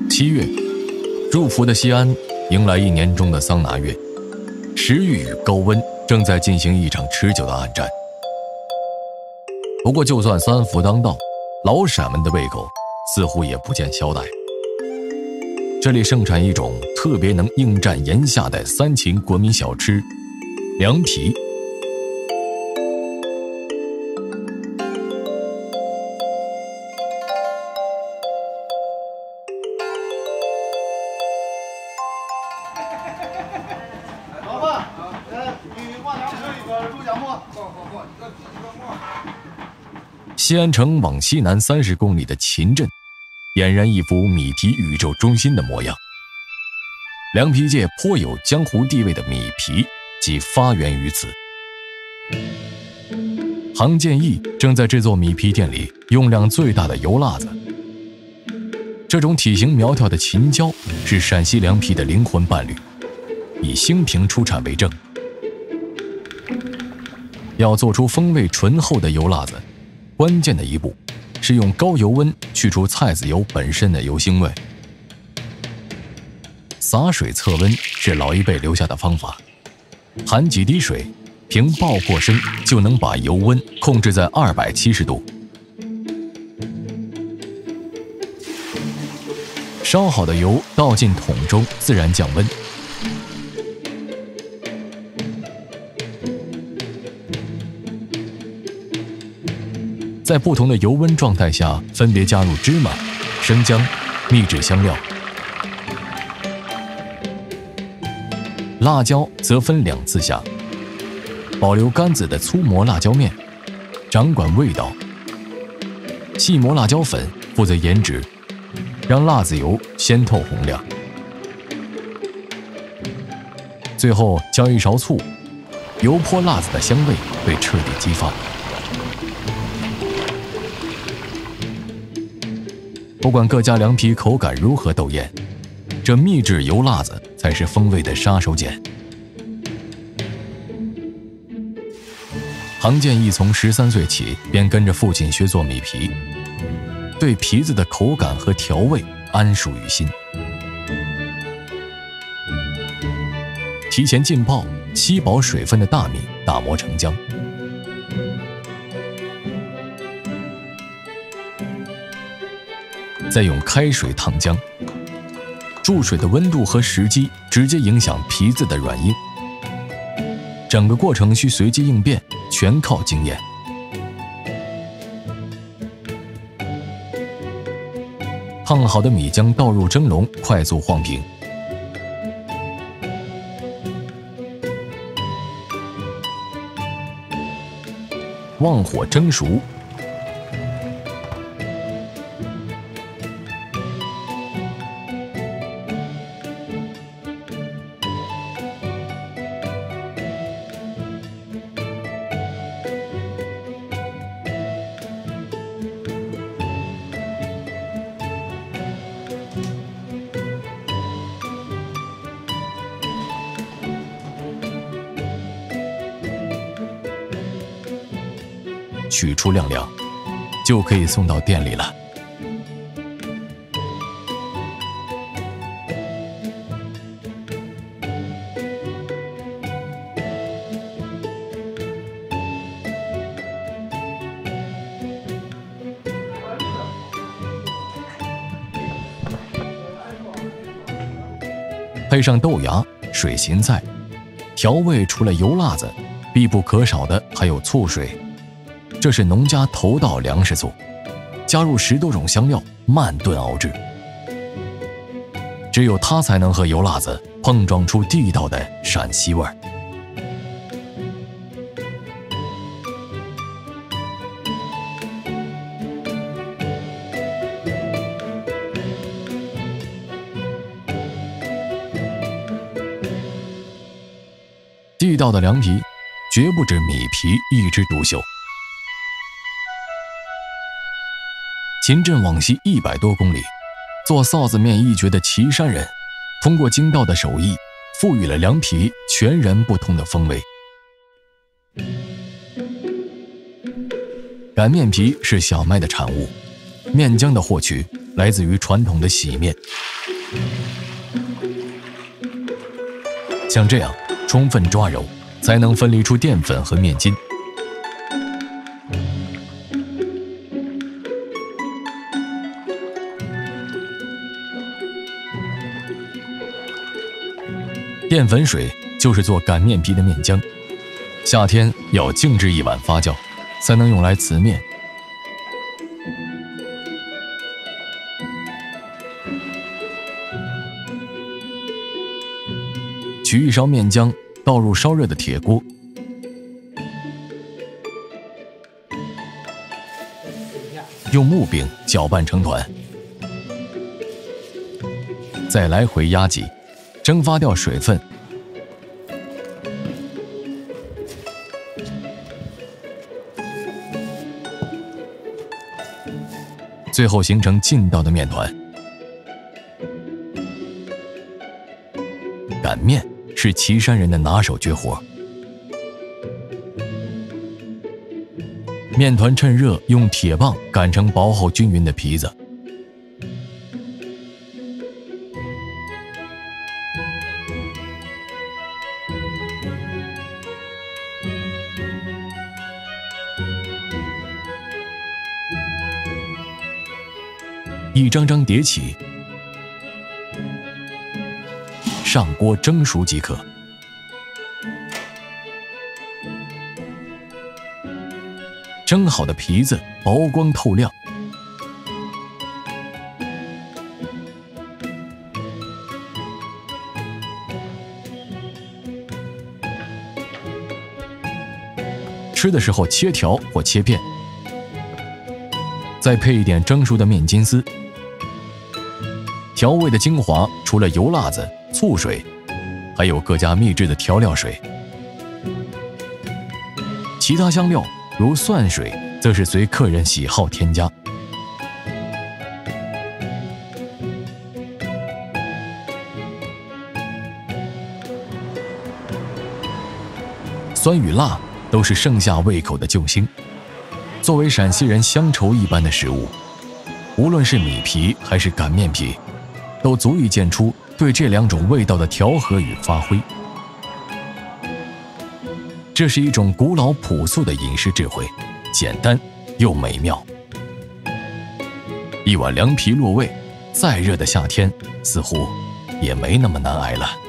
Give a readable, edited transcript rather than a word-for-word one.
7月，入伏的西安迎来1年中的桑拿月，食欲与高温正在进行一场持久的暗战。不过就算3伏当道，老陕们的胃口似乎也不见消怠。这里盛产一种特别能应战炎夏的3秦国民小吃——凉皮。老板，你往两吃一个肉夹馍。西安城往西南30公里的秦镇，俨然一副米皮宇宙中心的模样。凉皮界颇有江湖地位的米皮即发源于此。杭建义正在制作米皮店里用量最大的油辣子。这种体型苗条的秦椒是陕西凉皮的灵魂伴侣，以兴平出产为证。要做出风味醇厚的油辣子，关键的一步是用高油温去除菜籽油本身的油腥味。洒水测温是老一辈留下的方法，含几滴水，凭爆破声就能把油温控制在270度。烧好的油倒进桶中，自然降温。在不同的油温状态下，分别加入芝麻、生姜、秘制香料。辣椒则分2次下，保留干子的粗磨辣椒面，掌管味道；细磨辣椒粉负责颜值，让辣子油鲜透红亮。最后浇一勺醋，油泼辣子的香味被彻底激发。不管各家凉皮口感如何斗艳，这秘制油辣子才是风味的杀手锏。杭建义从13岁起便跟着父亲学做米皮，对皮子的口感和调味谙熟于心。提前浸泡吸饱水分的大米打磨成浆，再用开水烫浆。注水的温度和时机直接影响皮子的软硬，整个过程需随机应变，全靠经验。烫好的米浆倒入蒸笼，快速晃平。旺火蒸熟。取出晾晾，就可以送到店里了。配上豆芽、水芹菜，调味除了油辣子，必不可少的还有醋水。这是农家头道粮食醋，加入10多种香料，慢炖熬制。只有它才能和油辣子碰撞出地道的陕西味儿。地道的凉皮，绝不止米皮一枝独秀。秦镇往西100多公里，做臊子面一绝的岐山人，通过精到的手艺，赋予了凉皮全然不同的风味。擀面皮是小麦的产物，面浆的获取来自于传统的洗面。像这样充分抓揉，才能分离出淀粉和面筋。淀粉水就是做擀面皮的面浆，夏天要静置1晚发酵，才能用来辞面。取一勺面浆，倒入烧热的铁锅，用木柄搅拌成团，再来回压挤，蒸发掉水分。最后形成劲道的面团。擀面是岐山人的拿手绝活。面团趁热用铁棒擀成薄厚均匀的皮子，一张张叠起，上锅蒸熟即可。蒸好的皮子薄光透亮，吃的时候切条或切片，再配一点蒸熟的面筋丝。调味的精华除了油辣子、醋水，还有各家秘制的调料水。其他香料如蒜水，则是随客人喜好添加。酸与辣都是盛夏胃口的救星。作为陕西人乡愁一般的食物，无论是米皮还是擀面皮，都足以见出对这两种味道的调和与发挥。这是一种古老朴素的饮食智慧，简单又美妙。一碗凉皮落胃，再热的夏天似乎也没那么难挨了。